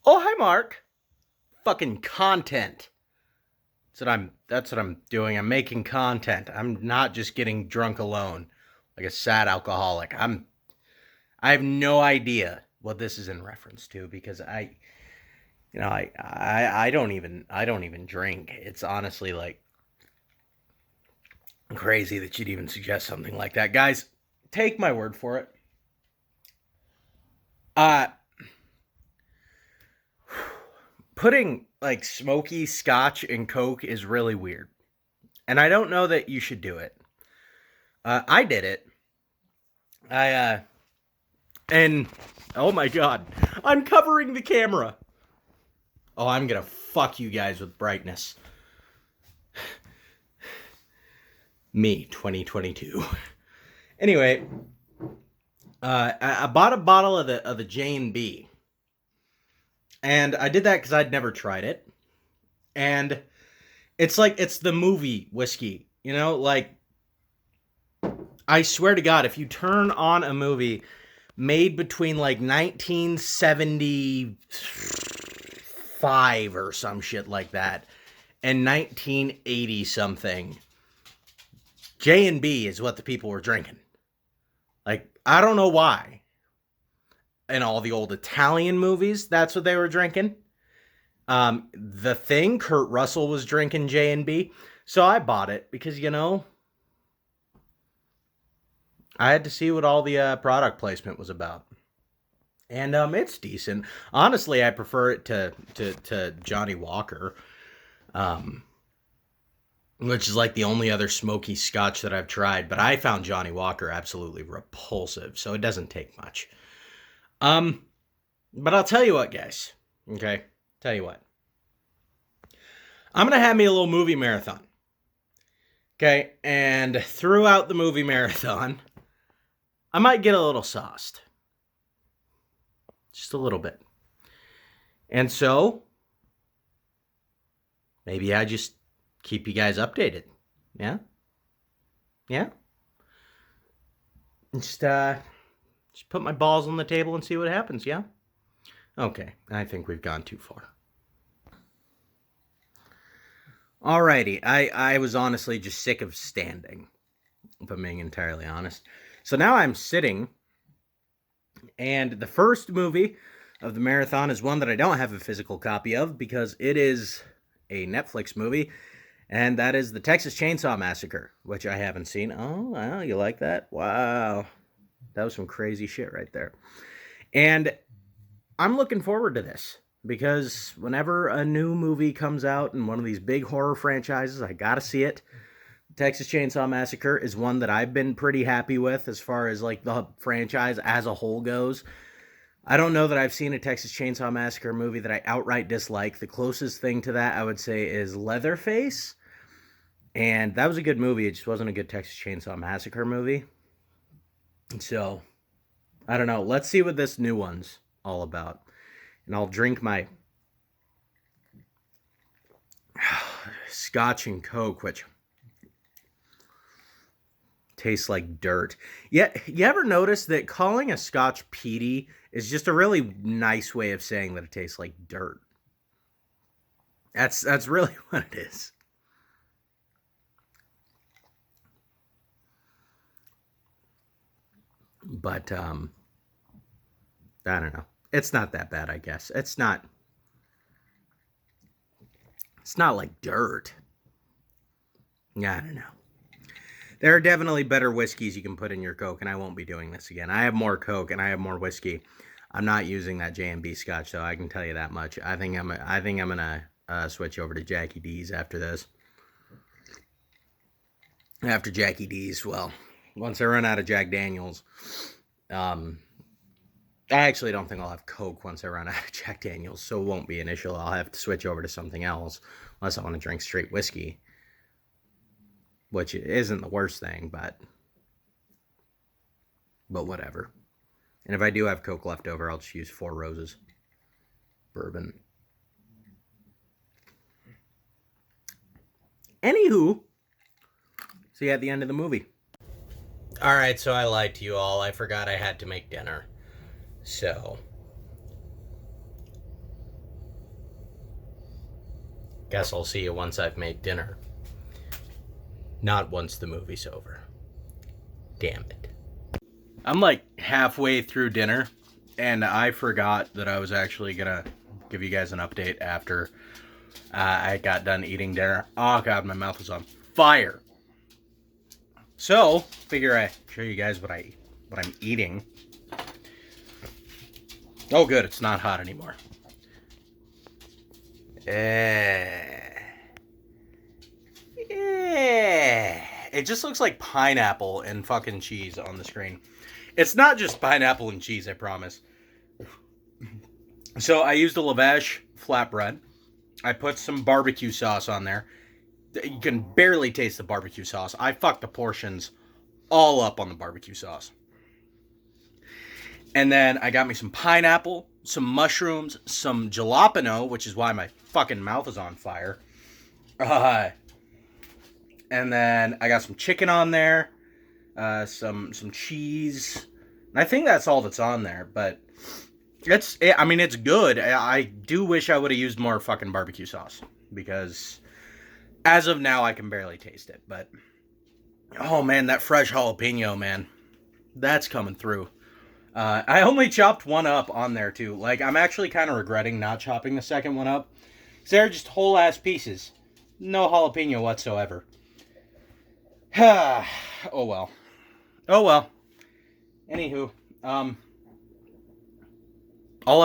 Oh, hi, Mark. Fucking content. That's what I'm doing. I'm making content. I'm not just getting drunk alone like a sad alcoholic. I have no idea what this is in reference to because I don't even drink. It's honestly like crazy that you'd even suggest something like that. Guys, take my word for it. Uh Putting like smoky scotch in Coke is really weird. And I don't know that you should do it. I did it. I and oh my god, I'm covering the camera. Oh, I'm gonna fuck you guys with brightness. Me, 2022. Anyway, I bought a bottle of the J and B, and I did that because I'd never tried it, and it's the movie whiskey, like I swear to God, if you turn on a movie made between like 1975 or some shit like that and 1980 something, J and B is what the people were drinking. Like I don't know why. In all the old Italian movies, that's what they were drinking. The Thing, Kurt Russell was drinking J and B, so I bought it because I had to see what all the product placement was about. And it's decent. Honestly, I prefer it to Johnny Walker, um, which is like the only other smoky scotch that I've tried. But I found Johnny Walker absolutely repulsive, so it doesn't take much. Um, but I'll tell you what, guys. Okay, tell you what. I'm gonna have me a little movie marathon. Okay, and throughout the movie marathon, I might get a little sauced, just a little bit. And so maybe I just keep you guys updated. Yeah? Yeah? Just just put my balls on the table and see what happens, yeah? Okay, I think we've gone too far. Alrighty, I was honestly just sick of standing, if I'm being entirely honest. So now I'm sitting, and the first movie of the marathon is one that I don't have a physical copy of because it is a Netflix movie, and that is the Texas Chainsaw Massacre, which I haven't seen. Oh, wow, you like that? Wow. That was some crazy shit right there. And I'm looking forward to this because whenever a new movie comes out in one of these big horror franchises, I gotta see it. Texas Chainsaw Massacre is one that I've been pretty happy with as far as like the franchise as a whole goes. I don't know that I've seen a Texas Chainsaw Massacre movie that I outright dislike. The closest thing to that I would say is Leatherface, and that was a good movie. It just wasn't a good Texas Chainsaw Massacre movie. So I don't know. Let's see what this new one's all about, and I'll drink my Scotch and Coke, which tastes like dirt. Yeah, you ever notice that calling a Scotch peaty is just a really nice way of saying that it tastes like dirt? That's really what it is. But I don't know. It's not that bad, I guess. It's not like dirt. Yeah, I don't know. There are definitely better whiskeys you can put in your Coke, and I won't be doing this again. I have more Coke and I have more whiskey. I'm not using that J&B Scotch, though. I can tell you that much. I think I'm gonna switch over to Jackie D's after this. After Jackie D's, well, once I run out of Jack Daniels, um, I actually don't think I'll have Coke once I run out of Jack Daniels, so it won't be an issue. I'll have to switch over to something else unless I want to drink straight whiskey, which isn't the worst thing, but whatever. And if I do have Coke left over, I'll just use Four Roses bourbon. Anywho, see you at the end of the movie. All right, so I lied to you all. I forgot I had to make dinner. So Guess I'll see you once I've made dinner. Not once the movie's over. Damn it. I'm like halfway through dinner, and I forgot that I was actually gonna give you guys an update after I got done eating dinner. Oh god, my mouth was on fire. So, figure I show you guys what I'm eating. Oh good, it's not hot anymore. It just looks like pineapple and fucking cheese on the screen. It's not just pineapple and cheese, I promise. So I used a lavash flatbread. I put some barbecue sauce on there. You can barely taste the barbecue sauce. I fucked the portions all up on the barbecue sauce. And then I got me some pineapple, some mushrooms, some jalapeno, which is why my fucking mouth is on fire. And then I got some chicken on there, some cheese. I think that's all that's on there, but it's good. I do wish I would have used more fucking barbecue sauce, because as of now I can barely taste it. But oh man, that fresh jalapeno, man, that's coming through. I only chopped one up on there too. Like, I'm actually kind of regretting not chopping the second one up, because they're just whole ass pieces, no jalapeno whatsoever. Oh well. Anywho, I'll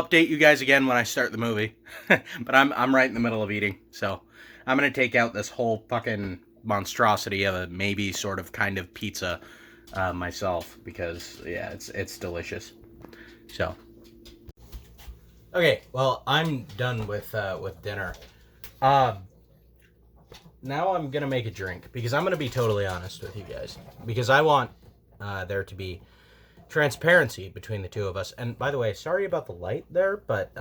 update you guys again when I start the movie. But I'm right in the middle of eating, so I'm gonna take out this whole fucking monstrosity of a maybe sort of kind of pizza myself, because yeah, it's delicious. So okay, well, I'm done with dinner. Now I'm gonna make a drink, because I'm gonna be totally honest with you guys, because I want there to be transparency between the two of us. And by the way, sorry about the light there, but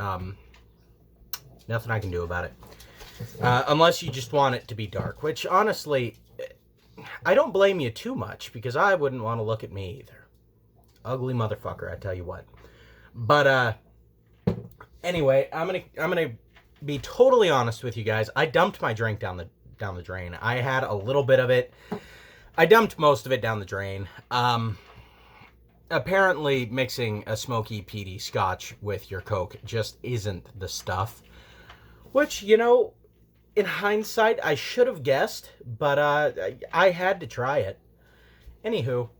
nothing I can do about it, unless you just want it to be dark, which honestly I don't blame you too much, because I wouldn't want to look at me either. Ugly motherfucker, I tell you what. But anyway, I'm gonna be totally honest with you guys. I dumped my drink down the drain. I had a little bit of it. I dumped most of it down the drain. Apparently mixing a smoky, peaty scotch with your Coke just isn't the stuff. Which, you know, in hindsight, I should have guessed, but I had to try it. Anywho,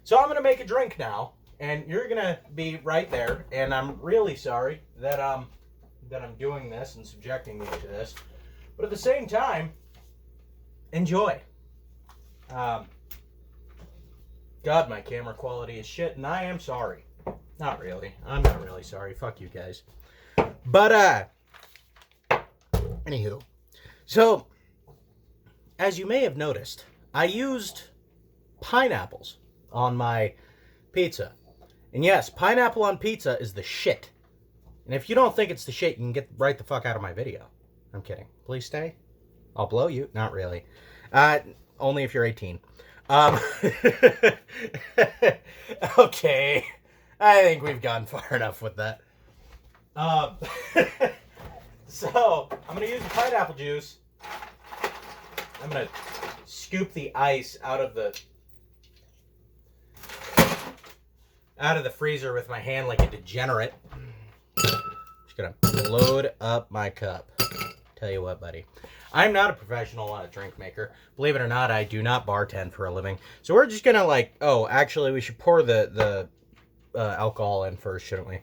so I'm gonna make a drink now, and you're gonna be right there. And I'm really sorry that I'm doing this and subjecting you to this, but at the same time, enjoy. God, my camera quality is shit, and I am sorry. Not really. I'm not really sorry. Fuck you guys. But anywho. So, as you may have noticed, I used pineapples on my pizza. And yes, pineapple on pizza is the shit. And if you don't think it's the shit, you can get right the fuck out of my video. I'm kidding. Please stay. I'll blow you. Not really. Only if you're 18. Okay. I think we've gone far enough with that. So, I'm going to use the pineapple juice. I'm going to scoop the ice out of the freezer with my hand like a degenerate. Just going to load up my cup. Tell you what, buddy. I'm not a professional drink maker. Believe it or not, I do not bartend for a living. So we're just going to like, oh, actually, we should pour the alcohol in first, shouldn't we?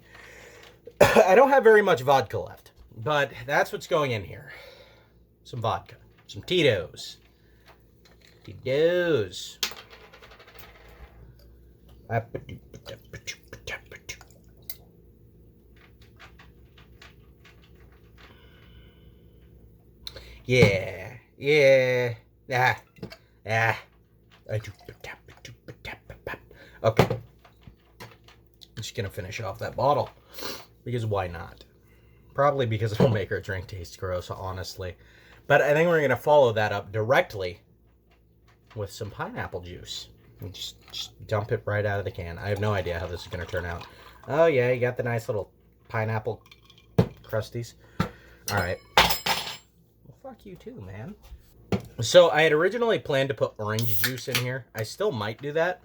I don't have very much vodka left, but that's what's going in here. Some vodka. Some Tito's. Tito's. Yeah. Okay. I'm just gonna finish off that bottle. Because why not? Probably because it'll make our drink taste gross, honestly. But I think we're gonna follow that up directly with some pineapple juice. And just dump it right out of the can. I have no idea how this is gonna turn out. Oh yeah, you got the nice little pineapple crusties. Alright. fuck you too, man. So I had originally planned to put orange juice in here. I still might do that.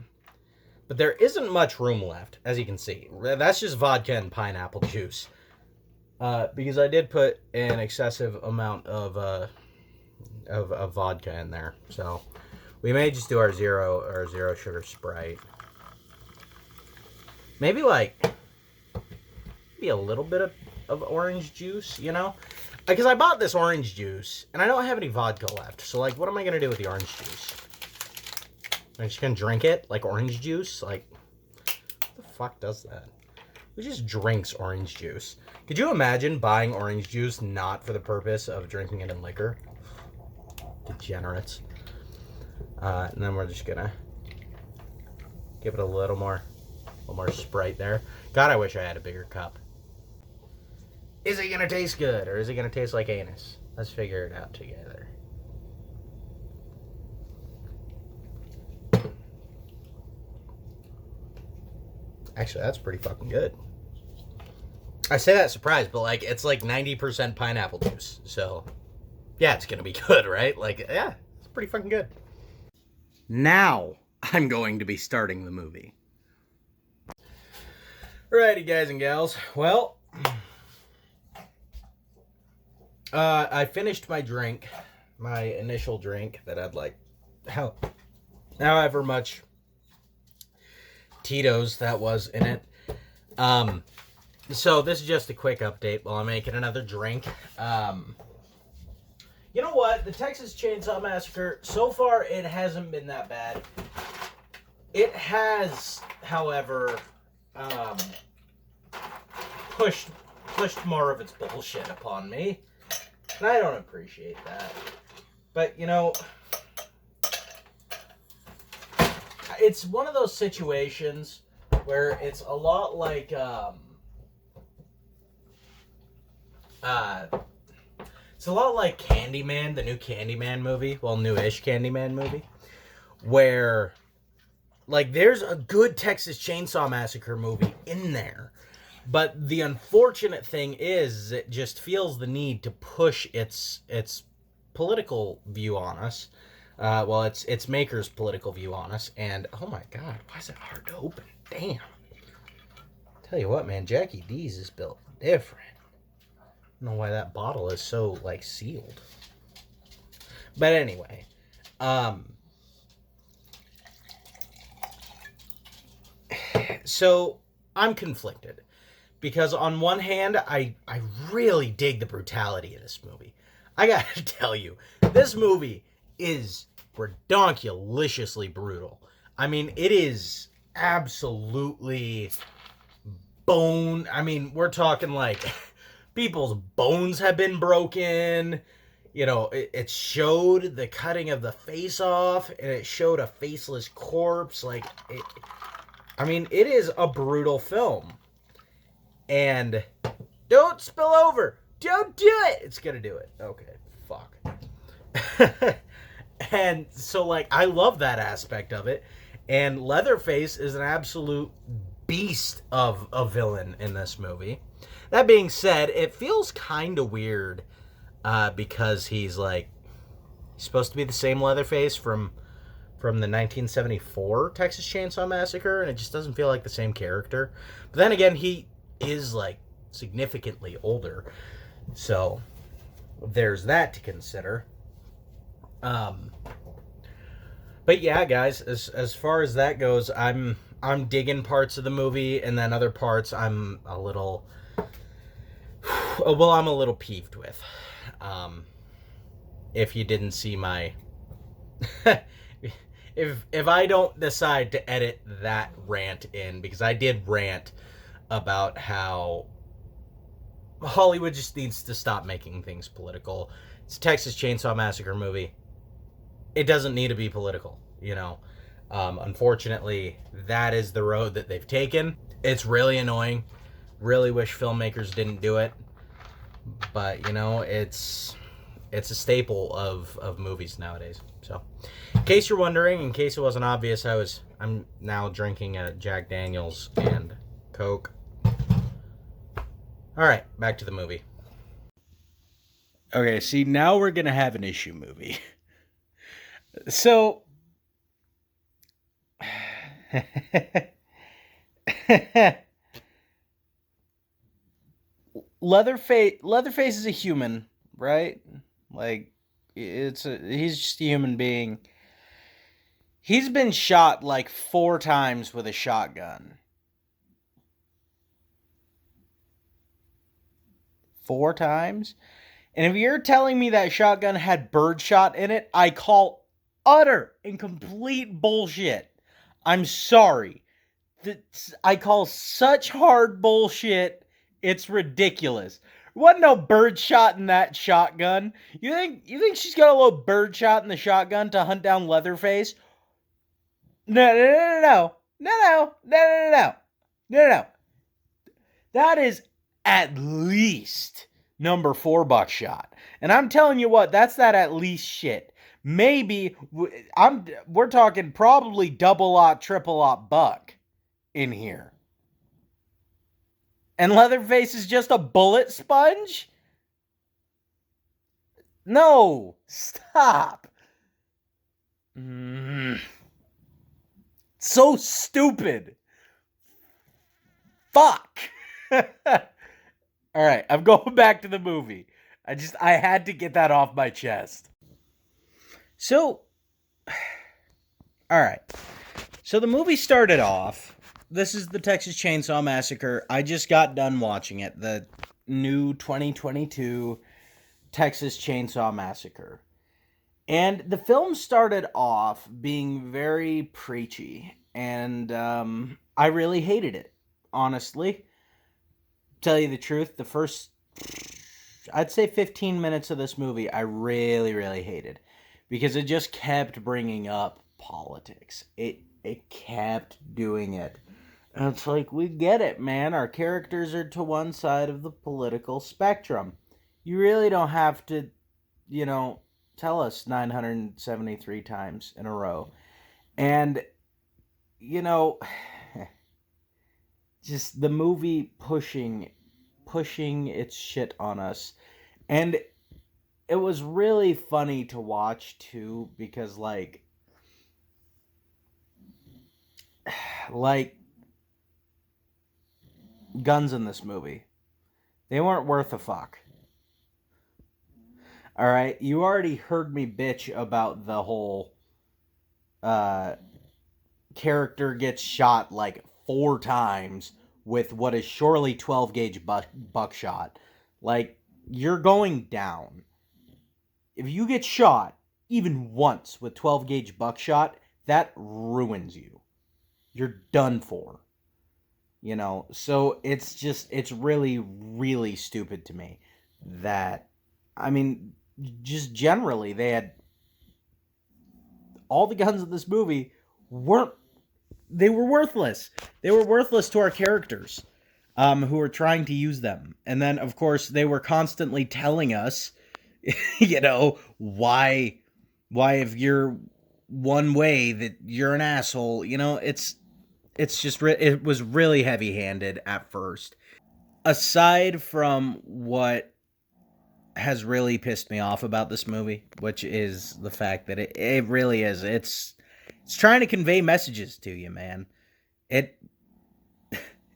But there isn't much room left, as you can see. That's just vodka and pineapple juice. Because I did put an excessive amount of vodka in there. So we may just do our zero sugar Sprite. Maybe a little bit of orange juice, you know? Because I bought this orange juice, and I don't have any vodka left. So, like, what am I going to do with the orange juice? I'm just going to drink it like orange juice? Like, what the fuck does that? Who just drinks orange juice? Could you imagine buying orange juice not for the purpose of drinking it in liquor? Degenerates. And then we're just going to give it a little more Sprite there. God, I wish I had a bigger cup. Is it going to taste good, or is it going to taste like anus? Let's figure it out together. Actually, that's pretty fucking good. I say that surprised, but, like, it's like 90% pineapple juice. So, yeah, it's going to be good, right? Like, yeah, it's pretty fucking good. Now, I'm going to be starting the movie. Alrighty, guys and gals. Well, I finished my drink, my initial drink that had, like, however much Tito's that was in it. So this is just a quick update while I'm making another drink. You know what? The Texas Chainsaw Massacre, so far, it hasn't been that bad. It has, however, pushed more of its bullshit upon me. And I don't appreciate that. But, you know, it's one of those situations where it's a lot like, it's a lot like Candyman, the new Candyman movie. Well, newish Candyman movie. Where, like, there's a good Texas Chainsaw Massacre movie in there. But the unfortunate thing is, it just feels the need to push its political view on us. Well, its maker's political view on us. And, oh my god, why is it hard to open? Damn. Tell you what, man, Jackie D's is built different. I don't know why that bottle is so, like, sealed. But anyway, so I'm conflicted. Because on one hand, I really dig the brutality of this movie. I gotta tell you, this movie is redonkulously brutal. I mean, it is absolutely bone. I mean, we're talking like people's bones have been broken. You know, it showed the cutting of the face off, and it showed a faceless corpse. Like, I mean, it is a brutal film. And don't spill over. Don't do it. It's going to do it. Okay. Fuck. And so, like, I love that aspect of it. And Leatherface is an absolute beast of a villain in this movie. That being said, it feels kind of weird because he's supposed to be the same Leatherface from the 1974 Texas Chainsaw Massacre, and it just doesn't feel like the same character. But then again, he is, like, significantly older, so there's that to consider. But yeah, guys, as far as that goes, I'm digging parts of the movie, and then other parts I'm a little peeved with. If you didn't see my if I don't decide to edit that rant in, because I did rant about how Hollywood just needs to stop making things political. It's a Texas Chainsaw Massacre movie. It doesn't need to be political, you know. Unfortunately, that is the road that they've taken. It's really annoying. Really wish filmmakers didn't do it. But, you know, it's a staple of movies nowadays. So, in case you're wondering, in case it wasn't obvious, I'm now drinking a Jack Daniels and Coke. Alright, back to the movie. Okay, see, now we're gonna have an issue movie. So, Leatherface is a human, right? Like, he's just a human being. He's been shot like 4 times with a shotgun. 4 times? And if you're telling me that shotgun had birdshot in it, I call utter and complete bullshit. I'm sorry. I call such hard bullshit. It's ridiculous. There wasn't no birdshot in that shotgun. You think she's got a little birdshot in the shotgun to hunt down Leatherface? No, no, no, no, no, no, no, no, no, no, no, no. That is at least number 4 buckshot. And I'm telling you what, that's that at least shit. Maybe we're talking probably double aught, triple aught buck in here. And Leatherface is just a bullet sponge? No, stop. So stupid. Fuck. All right, I'm going back to the movie. I had to get that off my chest. So, all right. So the movie started off. This is the Texas Chainsaw Massacre. I just got done watching it. The new 2022 Texas Chainsaw Massacre. And the film started off being very preachy. And I really hated it, honestly. Tell you the truth, the first, I'd say 15 minutes of this movie, I really, really hated. Because it just kept bringing up politics. It kept doing it. And it's like, we get it, man. Our characters are to one side of the political spectrum. You really don't have to, tell us 973 times in a row. And, you know, just the movie pushing its shit on us. And it was really funny to watch too, because like guns in this movie, they weren't worth a fuck. All right, you already heard me bitch about the whole uh character gets shot like 4 times with what is surely 12 gauge buckshot. Like, you're going down. If you get shot even once with 12 gauge buckshot, that ruins you. You're done for. So it's really, really stupid to me that, I mean, just generally, they had all the guns in this movie weren't, they were worthless. They were worthless to our characters, who were trying to use them. And then, of course, they were constantly telling us, why if you're one way that you're an asshole. It's just it was really heavy-handed at first. Aside from what has really pissed me off about this movie, which is the fact that it really is, it's trying to convey messages to you, man. It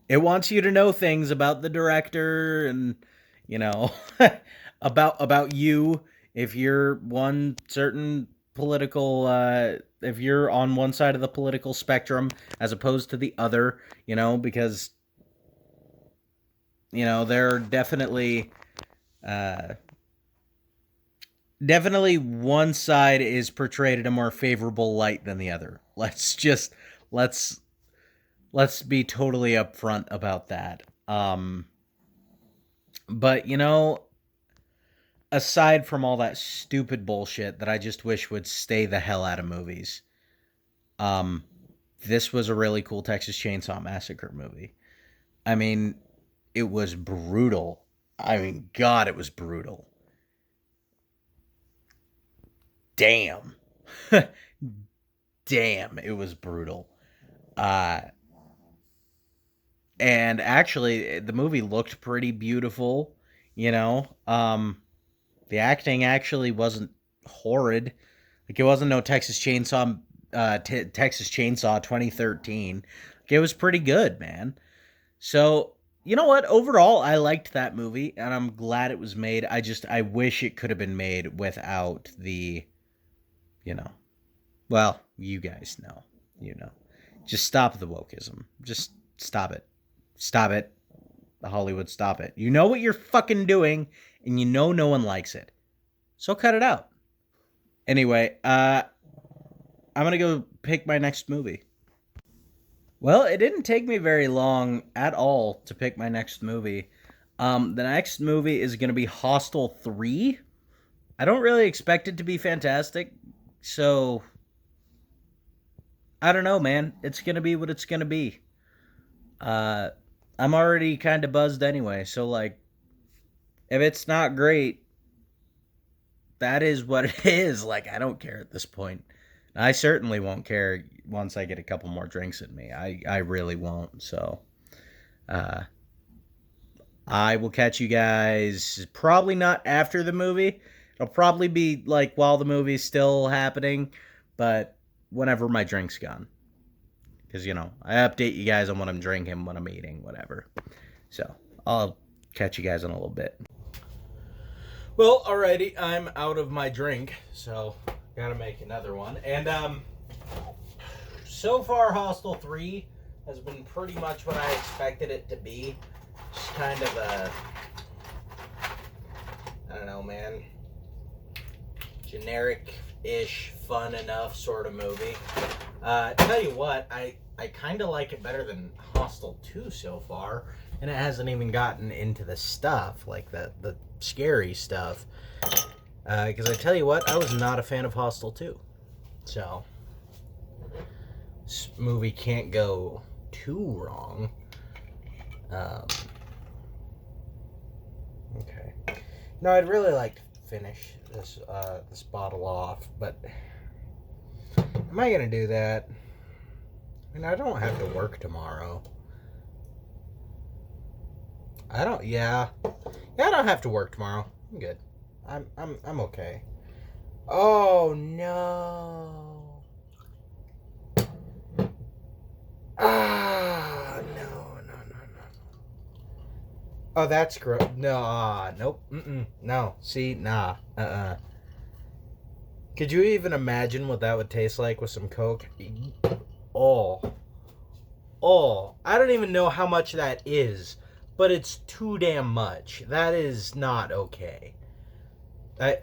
it wants you to know things about the director and, you know, about you, if you're one certain political if you're on one side of the political spectrum as opposed to the other, because there are uh definitely one side is portrayed in a more favorable light than the other. Let's let's be totally upfront about that. But aside from all that stupid bullshit that I just wish would stay the hell out of movies, um, this was a really cool Texas Chainsaw Massacre movie. I mean, it was brutal. I mean, God, it was brutal. Damn. Damn, it was brutal. Uh, and actually, the movie looked pretty beautiful, you know. The acting actually wasn't horrid. Like, it wasn't no Texas Chainsaw 2013. Like, it was pretty good, man. So, you know what? Overall, I liked that movie, and I'm glad it was made. I wish it could have been made without the, you know, well, you guys know, you know. Just stop the wokeism. Just stop it. Stop it. Hollywood, stop it. You know what you're fucking doing, and you know no one likes it. So cut it out. Anyway, I'm gonna go pick my next movie. Well, it didn't take me very long at all to pick my next movie. The next movie is gonna be Hostel 3. I don't really expect it to be fantastic, so I don't know, man. It's gonna be what it's gonna be. Uh, I'm already kind of buzzed anyway, so like, if it's not great, that is what it is. Like, I don't care at this point. I certainly won't care once I get a couple more drinks in me. I really won't. So, uh, I will catch you guys probably not after the movie. It'll probably be like while the movie's still happening, but whenever my drink's gone. Because, you know, I update you guys on what I'm drinking, what I'm eating, whatever. So, I'll catch you guys in a little bit. Well, alrighty, I'm out of my drink, so gotta make another one. And so far, Hostel 3 has been pretty much what I expected it to be. Just kind of a, I don't know, man, generic-ish, fun enough sort of movie. Tell you what, I kind of like it better than Hostel 2 so far, and it hasn't even gotten into the stuff, like the scary stuff. Because I tell you what, I was not a fan of Hostel 2. So, this movie can't go too wrong. Okay. No, I'd really like to finish this this bottle off, but am I gonna do that? I mean, I don't have to work tomorrow. I don't have to work tomorrow. I'm good. I'm okay. Oh no. No. Oh, that's gross. No, nope. No. See, nah. Could you even imagine what that would taste like with some Coke? Oh. I don't even know how much that is, but it's too damn much. That is not okay. I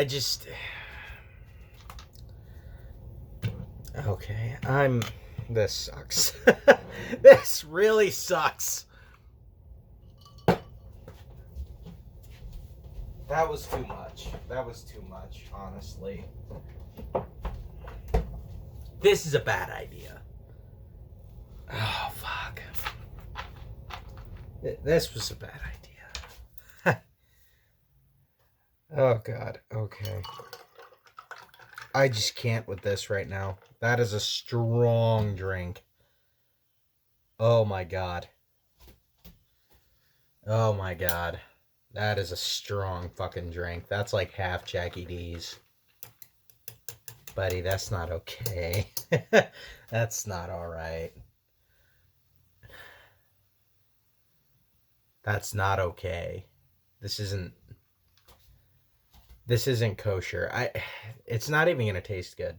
just... Okay, this sucks. This really sucks. That was too much. Honestly. This is a bad idea. Oh, fuck. This was a bad idea. Oh, God. Okay. I just can't with this right now. That is a strong drink. Oh, my God. That is a strong fucking drink. That's like half Jackie D's. Buddy, that's not okay. That's not alright. That's not okay. This isn't kosher. It's not even gonna taste good.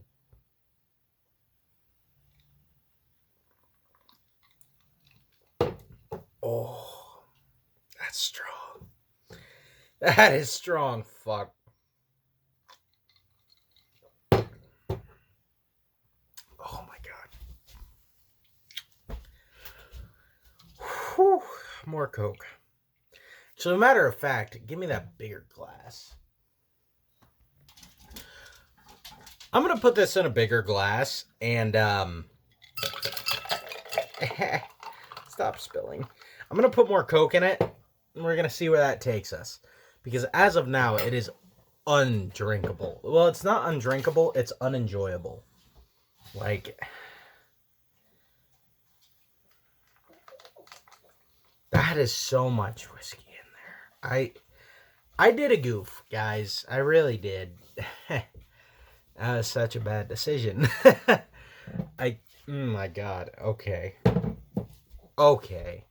Oh, that's strong. That is strong. Fuck. Oh my God. Whew. More Coke. So, as a matter of fact, give me that bigger glass. I'm gonna put this in a bigger glass and stop spilling. I'm gonna put more Coke in it, and we're gonna see where that takes us. Because as of now, it is undrinkable. Well, it's not undrinkable, it's unenjoyable. Like, That is so much whiskey in there. I did a goof, guys. I really did. That was such a bad decision. Oh my God. Okay. Okay.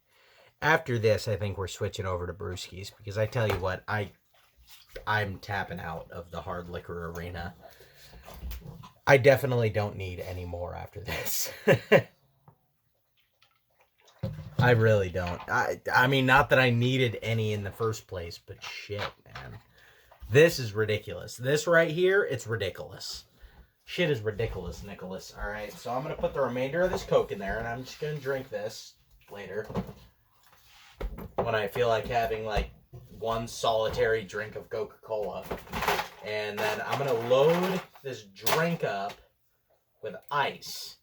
After this, I think we're switching over to brewskis because I tell you what, I'm tapping out of the hard liquor arena. I definitely don't need any more after this. I really don't. I mean, not that I needed any in the first place, but shit, man. This is ridiculous. This right here, it's ridiculous. Shit is ridiculous, Nicholas. All right, so I'm going to put the remainder of this Coke in there, and I'm just going to drink this later when I feel like having, like, one solitary drink of Coca-Cola. And then I'm going to load this drink up with ice.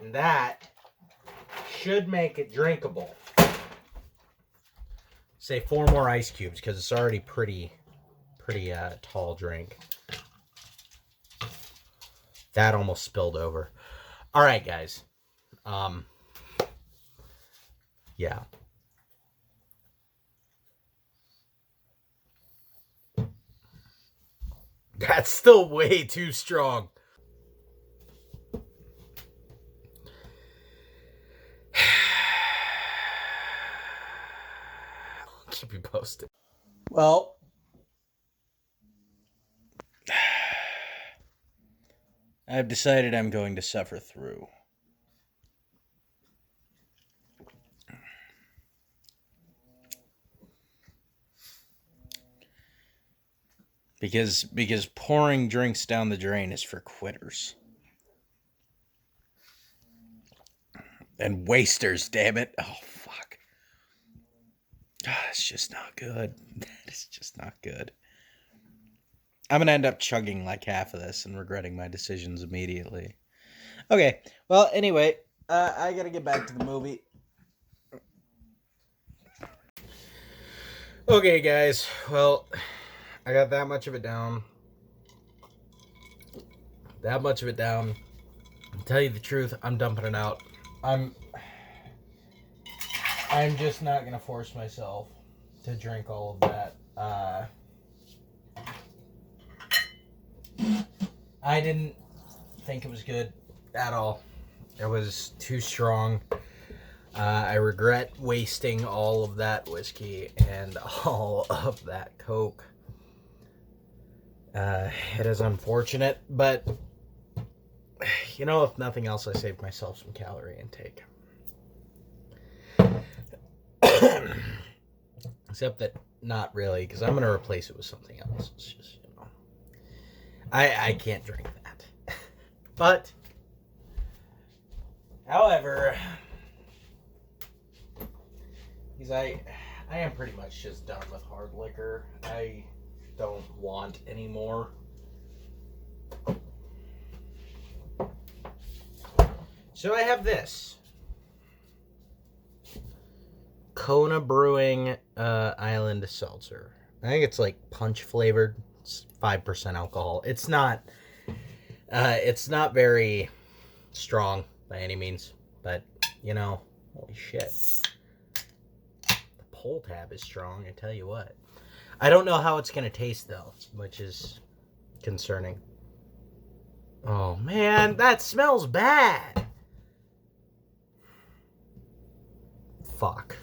And that should make it drinkable. Say 4 more ice cubes because it's already pretty tall drink. That almost spilled over. All right, guys. Yeah. That's still way too strong. I'll keep you posted. Well, I've decided I'm going to suffer through. Because pouring drinks down the drain is for quitters. And wasters, damn it. Oh, fuck. It's just not good. That is just not good. I'm going to end up chugging like half of this and regretting my decisions immediately. Okay, well, anyway, I got to get back to the movie. Okay, guys, well, I got that much of it down. To tell you the truth, I'm dumping it out. I'm just not going to force myself to drink all of that. I didn't think it was good at all. It was too strong. I regret wasting all of that whiskey and all of that Coke. It is unfortunate, but you know, if nothing else, I saved myself some calorie intake. Except that not really, because I'm going to replace it with something else. It's just, you know, I can't drink that. But, however, because I am pretty much just done with hard liquor. I don't want any more. So I have this Kona Brewing Island Seltzer. I think it's like punch flavored. It's 5% alcohol. It's not very strong by any means, but you know, holy shit. The pull tab is strong, I tell you what. I don't know how it's going to taste though, which is concerning. Oh man, that smells bad. Fuck.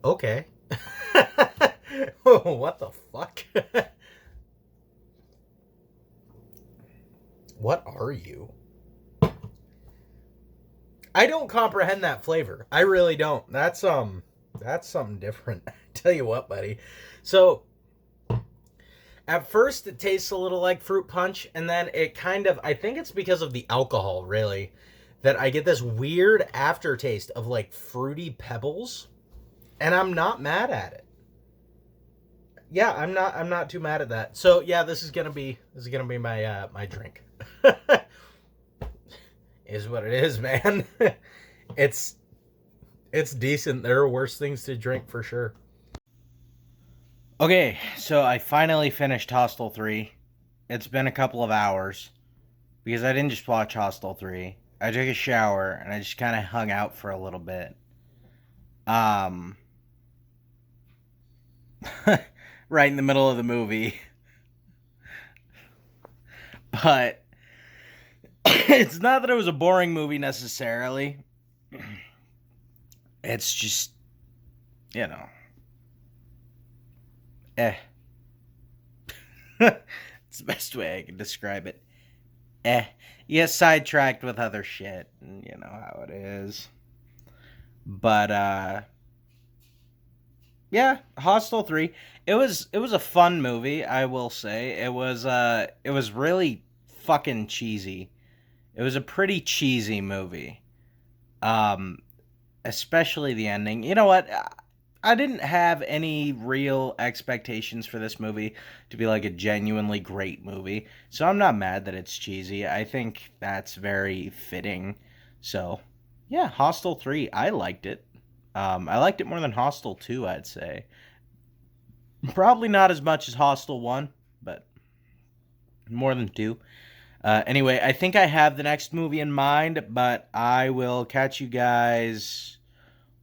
Okay. What the fuck? What are you? I don't comprehend that flavor. I really don't. That's something different. Tell you what, buddy. So at first it tastes a little like fruit punch, and then it kind of, I think it's because of the alcohol, really, that I get this weird aftertaste of like fruity pebbles, and I'm not mad at it. Yeah, I'm not too mad at that. So yeah, this is gonna be my my drink. Is what it is, man. It's decent. There are worse things to drink for sure. Okay, so I finally finished Hostel 3. It's been a couple of hours because I didn't just watch Hostel 3. I took a shower and I just kind of hung out for a little bit. Um, right in the middle of the movie. But it's not that it was a boring movie necessarily. It's just, you know, eh. It's the best way I can describe it. Eh. You get sidetracked with other shit, and you know how it is. But yeah, Hostel 3. It was a fun movie, I will say. It was really fucking cheesy. It was a pretty cheesy movie. Um Especially the ending. You know what? I didn't have any real expectations for this movie to be like a genuinely great movie. So I'm not mad that it's cheesy. I think that's very fitting. So, yeah, Hostel 3, I liked it. I liked it more than Hostel 2, I'd say. Probably not as much as Hostel 1, but more than 2. Anyway, I think I have the next movie in mind, but I will catch you guys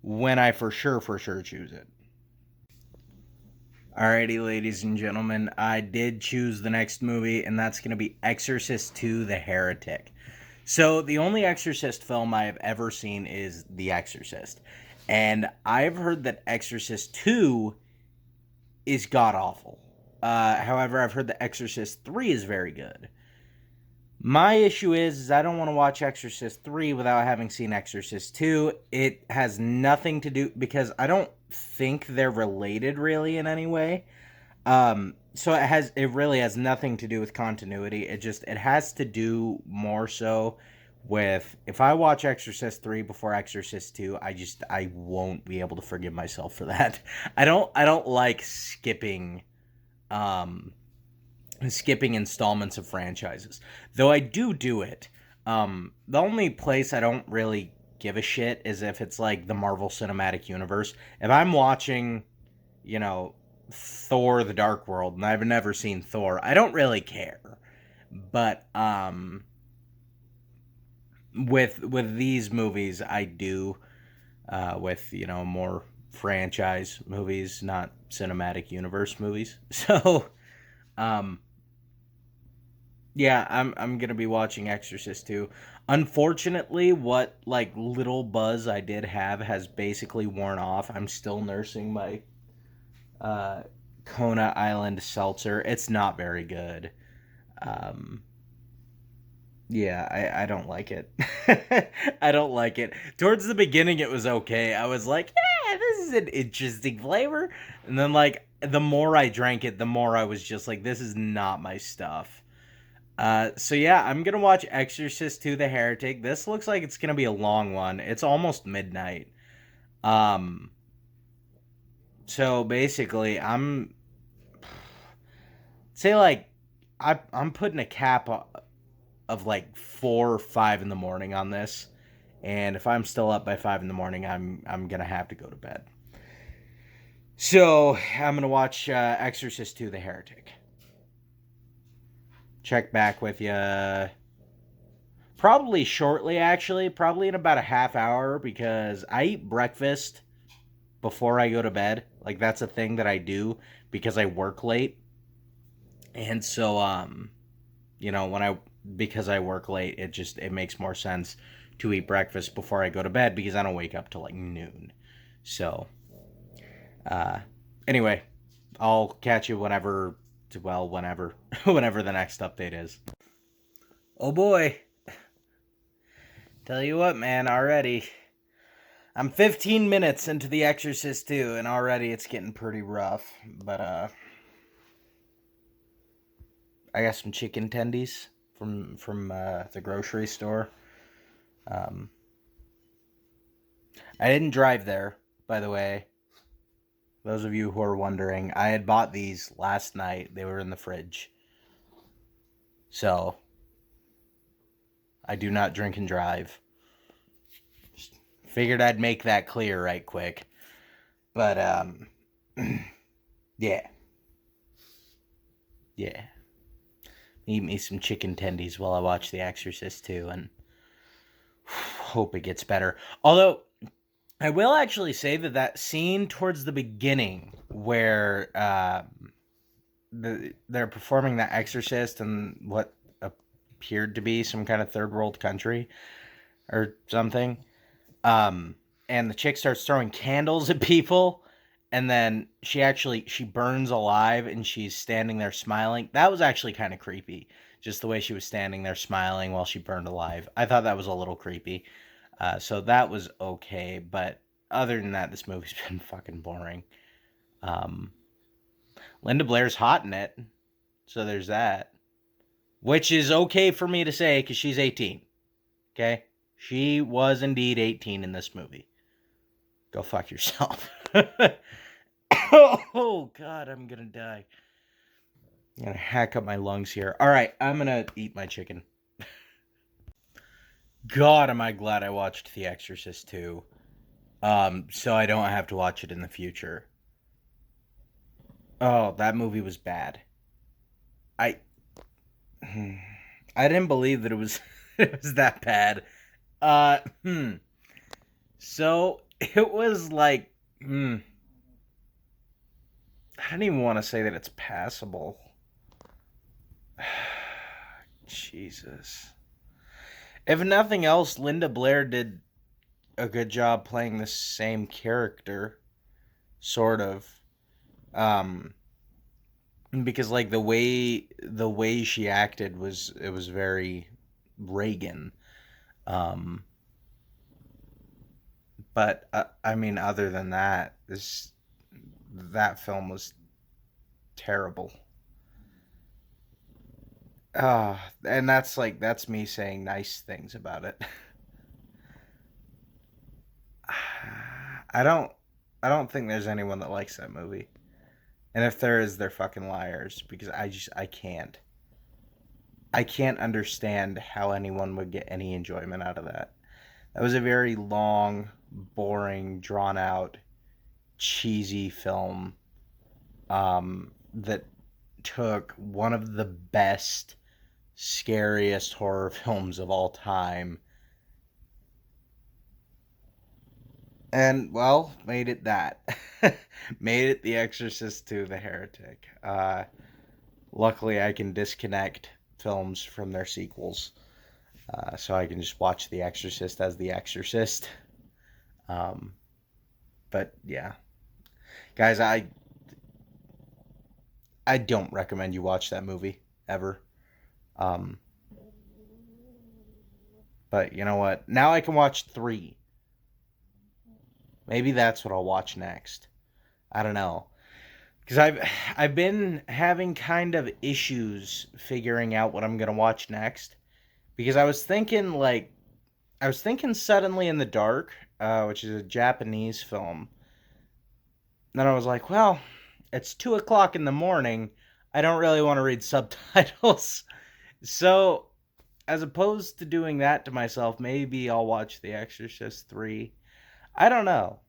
when I for sure choose it. Alrighty, ladies and gentlemen, I did choose the next movie, and that's going to be Exorcist II: The Heretic. So, the only Exorcist film I have ever seen is The Exorcist. And I've heard that Exorcist 2 is god awful. However, I've heard that Exorcist 3 is very good. My issue is I don't want to watch Exorcist 3 without having seen Exorcist 2. It has nothing to do because I don't think they're related really in any way. So it really has nothing to do with continuity. It has to do more so with if I watch Exorcist 3 before Exorcist 2, I won't be able to forgive myself for that. I don't like skipping installments of franchises. Though I do it. The only place I don't really give a shit is if it's like the Marvel Cinematic Universe. If I'm watching, you know, Thor: The Dark World and I've never seen Thor, I don't really care. But with these movies I do with, more franchise movies, not cinematic universe movies. So, um yeah, I'm gonna be watching Exorcist 2. Unfortunately, what like little buzz I did have has basically worn off. I'm still nursing my uh, Kona Island seltzer. It's not very good. Um, yeah, I don't like it. I don't like it. Towards the beginning, it was okay. I was like, yeah, this is an interesting flavor. And then, like, the more I drank it, the more I was just like, this is not my stuff. So yeah, I'm gonna watch Exorcist II: The Heretic. This looks like it's gonna be a long one. It's almost midnight. Um, so basically, I'm say like I'm putting a cap of like 4 or 5 in the morning on this, and if I'm still up by 5 in the morning, I'm gonna have to go to bed. So I'm gonna watch Exorcist II: The Heretic. Check back with you. Probably shortly, actually. Probably in about a half hour because I eat breakfast before I go to bed. Like, that's a thing that I do because I work late. And so, because I work late, it makes more sense to eat breakfast before I go to bed because I don't wake up till like noon. So, uh, anyway, I'll catch you whenever, whenever the next update is. Oh boy. Tell you what, man, already. I'm 15 minutes into The Exorcist 2, and already it's getting pretty rough. But, I got some chicken tendies from the grocery store. Um, I didn't drive there, by the way. Those of you who are wondering, I had bought these last night. They were in the fridge. So, I do not drink and drive. Just figured I'd make that clear right quick. But, yeah. Yeah. Eat me some chicken tendies while I watch The Exorcist 2 and hope it gets better. Although, I will actually say that scene towards the beginning where they're performing The Exorcist in what appeared to be some kind of third world country or something, and the chick starts throwing candles at people, and then she burns alive, and she's standing there smiling. That was actually kind of creepy, just the way she was standing there smiling while she burned alive. I thought that was a little creepy. So that was okay, but other than that, this movie's been fucking boring. Linda Blair's hot in it, so there's that, which is okay for me to say because she's 18. Okay, she was indeed 18 in this movie. Go fuck yourself. Oh god, I'm gonna die. I'm gonna hack up my lungs here. All right, I'm gonna eat my chicken. God, am I glad I watched The Exorcist 2. So I don't have to watch it in the future. Oh, that movie was bad. I didn't believe that it was it was that bad. So it was like I don't even want to say that it's passable. Jesus. If nothing else, Linda Blair did a good job playing the same character, sort of. Because like the way she acted was very Reagan. But I mean, other than that, that film was terrible. And that's me saying nice things about it. I don't I don't think there's anyone that likes that movie. And if there is, they're fucking liars because I can't. I can't understand how anyone would get any enjoyment out of that. That was a very long, boring, drawn out, cheesy film that took one of the best, scariest horror films of all time and, well, made it that. Made it The Exorcist 2, The Heretic. Luckily, I can disconnect films from their sequels. So I can just watch The Exorcist as The Exorcist. But yeah, guys, I don't recommend you watch that movie ever. But you know what? Now I can watch 3. Maybe that's what I'll watch next. I don't know. Because I've been having kind of issues figuring out what I'm gonna watch next. Because I was thinking Suddenly in the Dark, which is a Japanese film. Then I was like, well, it's 2 o'clock in the morning. I don't really want to read subtitles. So, as opposed to doing that to myself, maybe I'll watch The Exorcist 3. I don't know.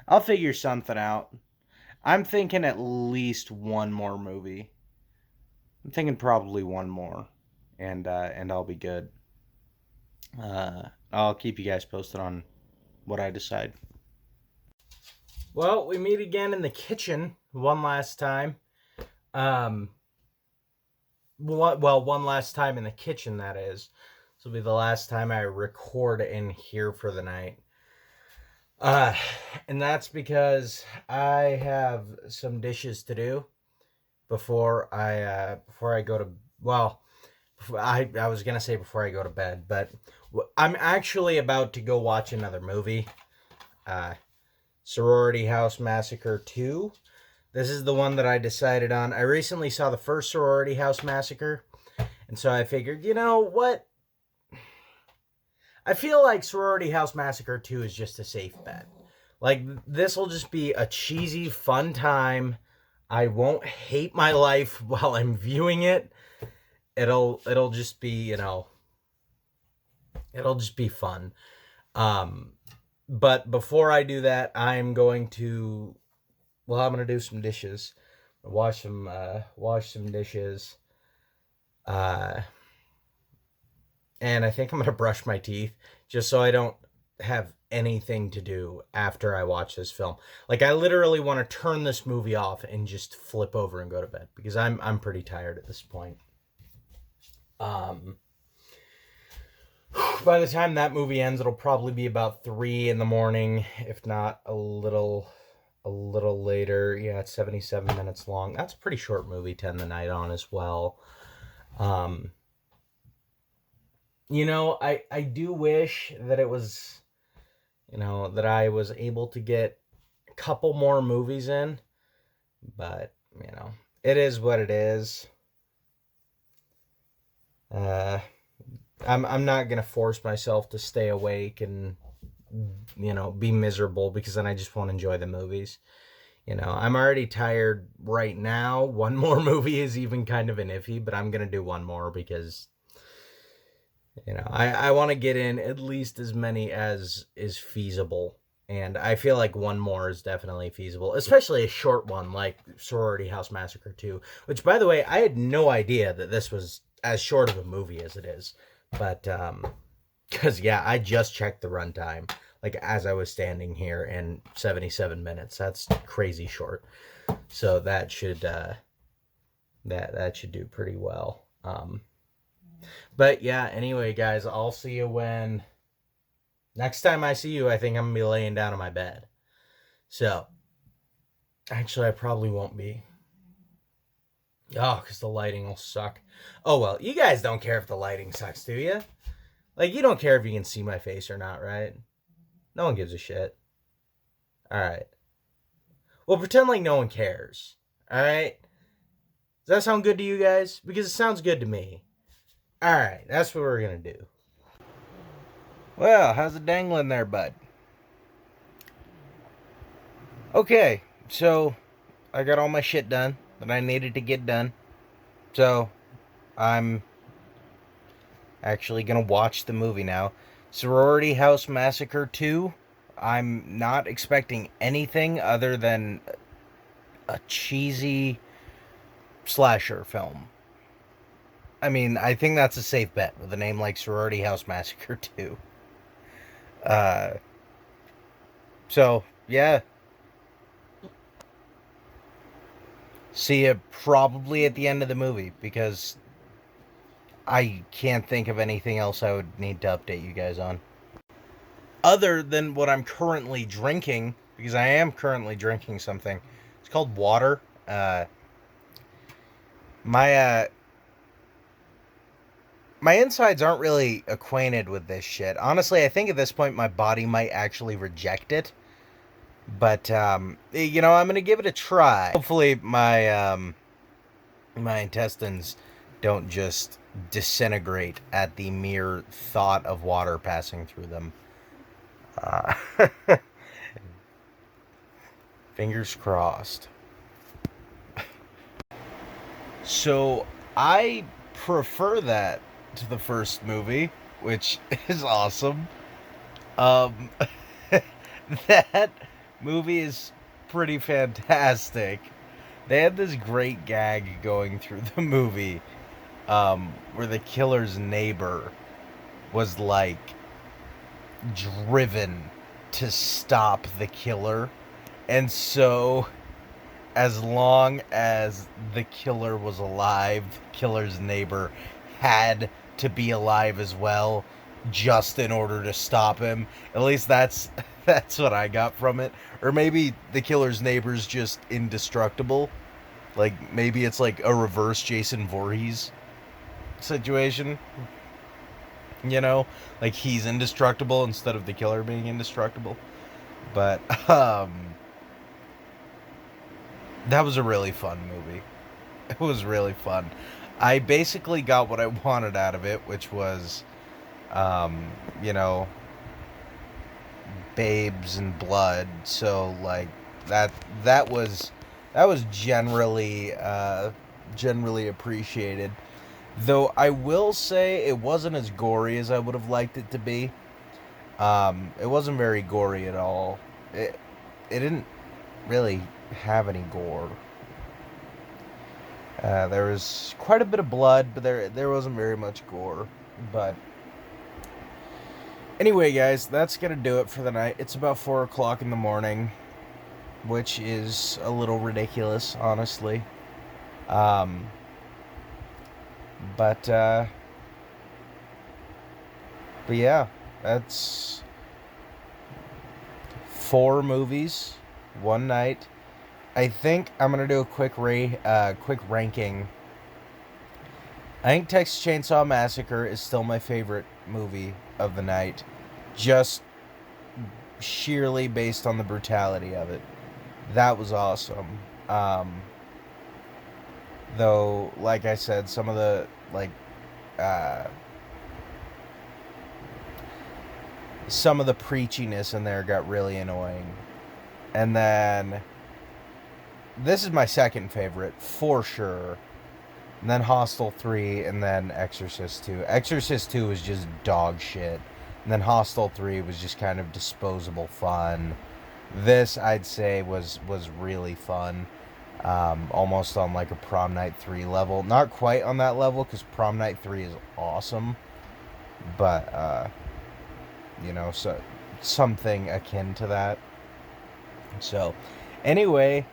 I'll figure something out. I'm thinking at least one more movie. I'm thinking probably one more, and I'll be good. I'll keep you guys posted on what I decide. Well, we meet again in the kitchen one last time. One last time in the kitchen, that is. This will be the last time I record in here for the night. And that's because I have some dishes to do before I go to, I was going to say before I go to bed, but I'm actually about to go watch another movie. Sorority House Massacre 2. This is the one that I decided on. I recently saw the first Sorority House Massacre, and so I figured, you know what? I feel like Sorority House Massacre 2 is just a safe bet. Like, this will just be a cheesy, fun time. I won't hate my life while I'm viewing it. It'll just be, it'll just be fun. But before I do that, I'm going to, well, I'm gonna do some dishes, wash some dishes, uh, and I think I'm gonna brush my teeth just so I don't have anything to do after I watch this film. Like, I literally want to turn this movie off and just flip over and go to bed because I'm pretty tired at this point. By the time that movie ends, it'll probably be about 3 in the morning, if not a little later. Yeah, it's 77 minutes long. That's a pretty short movie to end the night on as well. I do wish that it was, that I was able to get a couple more movies in, but, it is what it is. I'm not gonna force myself to stay awake and be miserable because then I just won't enjoy the movies. I'm already tired right now. One more movie is even kind of an iffy, but I'm gonna do one more because I want to get in at least as many as is feasible. And I feel like one more is definitely feasible, especially a short one like Sorority House Massacre 2, which, by the way, I had no idea that this was as short of a movie as it is. But, because, yeah, I just checked the runtime, like, as I was standing here, and 77 minutes. That's crazy short. So that should, that should do pretty well. But, yeah, anyway, guys, I'll see you when... Next time I see you, I think I'm going to be laying down on my bed. So, actually, I probably won't be. Oh, because the lighting will suck. Oh, well, you guys don't care if the lighting sucks, do you? Like, you don't care if you can see my face or not, right? No one gives a shit. Alright. Well, pretend like no one cares. Alright? Does that sound good to you guys? Because it sounds good to me. Alright, that's what we're going to do. Well, how's it dangling there, bud? Okay, so I got all my shit done that I needed to get done. So I'm actually going to watch the movie now. Sorority House Massacre 2. I'm not expecting anything other than a cheesy slasher film. I mean, I think that's a safe bet with a name like Sorority House Massacre 2. So, yeah. See you probably at the end of the movie, because I can't think of anything else I would need to update you guys on. Other than what I'm currently drinking, because I am currently drinking something. It's called water. My insides aren't really acquainted with this shit. Honestly, I think at this point my body might actually reject it. But, I'm going to give it a try. Hopefully my intestines don't just disintegrate at the mere thought of water passing through them. Fingers crossed. So, I prefer that to the first movie, which is awesome. That movie is pretty fantastic. They had this great gag going through the movie, where the killer's neighbor was like driven to stop the killer, and so as long as the killer was alive, the killer's neighbor had to be alive as well, just in order to stop him. At least that's what I got from it. Or maybe the killer's neighbor's just indestructible. Like, maybe it's like a reverse Jason Voorhees situation. Like he's indestructible instead of the killer being indestructible. But, that was a really fun movie. It was really fun. I basically got what I wanted out of it, which was, babes and blood. So, like, that was generally appreciated. Though I will say it wasn't as gory as I would have liked it to be. It wasn't very gory at all. It didn't really have any gore. There was quite a bit of blood, but there wasn't very much gore. But anyway, guys, that's gonna do it for the night. It's about 4 o'clock in the morning, which is a little ridiculous, honestly. Um, but uh, but yeah, that's 4 movies, one night. I think I'm gonna do a quick ranking. I think Texas Chainsaw Massacre is still my favorite movie of the night, just sheerly based on the brutality of it. That was awesome. Um, though, like I said, some of the uh, some of the preachiness in there got really annoying. And then this is my second favorite for sure. And then Hostel 3, and then Exorcist 2. Exorcist 2 was just dog shit. And then Hostel 3 was just kind of disposable fun. This, I'd say, was really fun. Almost on like a Prom Night 3 level. Not quite on that level, because Prom Night 3 is awesome. But, so something akin to that. So, anyway,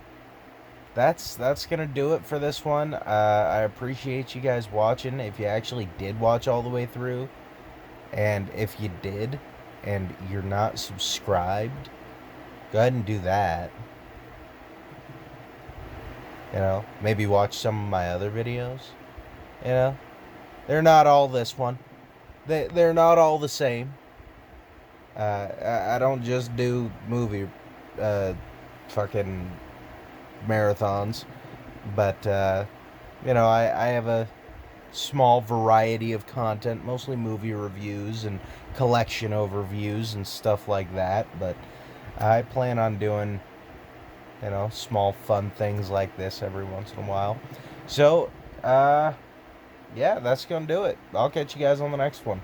that's gonna do it for this one. I appreciate you guys watching. If you actually did watch all the way through, and if you did, and you're not subscribed, go ahead and do that. Maybe watch some of my other videos. You know, they're not all this one. They're not all the same. I don't just do movie, fucking marathons, but I have a small variety of content, mostly movie reviews and collection overviews and stuff like that. But I plan on doing small fun things like this every once in a while. So yeah, that's gonna do it. I'll catch you guys on the next one.